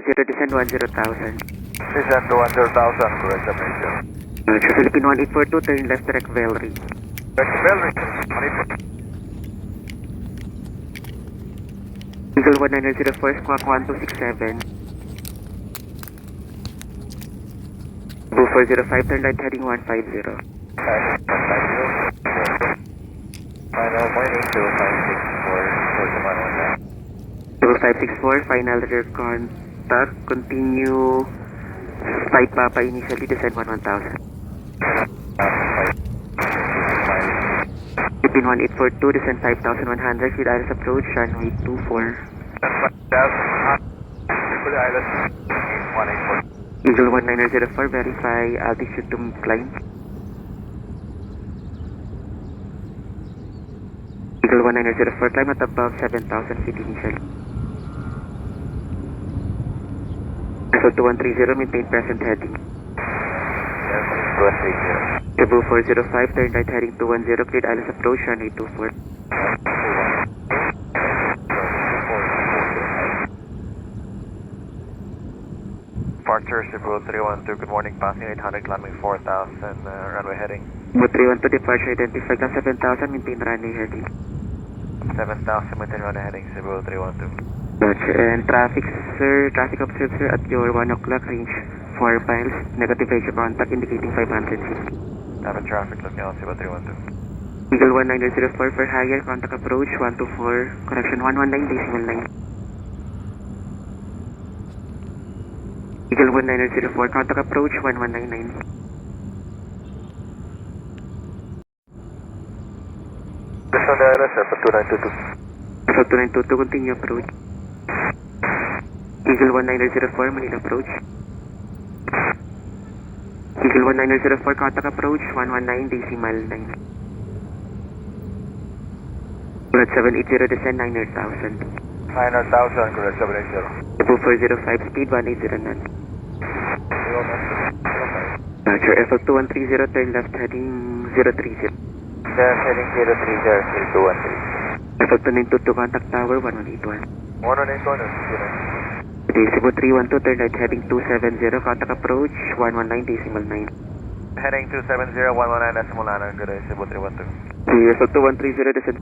230, descend 10,000. Descend to 10,000, correct, Roger, Philippine 1842, turn left direct Velry. Direct Velry, Eagle 1904, squawk 1267. Cebu 405, turn right heading 150. Final morning, 0564, final rear contact, continue flight Papa initially, descend 1000. Philippine 1842, descend 5100, with Iris approach, runway 24. Eagle 1904, verify altitude to climb. Eagle 1904, climb at above 7,000 feet initially. So 2130, maintain present heading. Cebu 405, turn right heading 210, cleared Islands approach, runway 24. Departure Cebu 312, good morning, passing 800, climbing 4,000, runway heading. Cebu 312, departure identified on 7,000, maintain runway heading. 7,000, maintain runway heading, Cebu 312. Gotcha. And traffic, sir, traffic observed, sir, at your 1 o'clock, range 4 miles, negative pressure contact indicating 500 feet. Traffic, looking out, Cebu 312. Eagle 1904 for higher, contact approach 124, correction 119, decimal 9. Eagle 1904, contact approach 1199. This on the ILS, sir, 2922. So 2922, continue approach. Eagle 1904, Manila approach. Eagle 1904, contact approach 119, decimal 9. Correct 780, descend 900,000. 900,000, correct, 780. Cebu 405, speed 180 knots. Roger, FL 2130, turn left heading 030. Left heading 030, 213. FL 2922, contact tower 1181. 181, Okay, Cebu 312, turn right heading 270, contact approach 119, decimal 9. Heading 270, 119, decimal 9, good day, Cebu 312. Okay, FL 2130, descend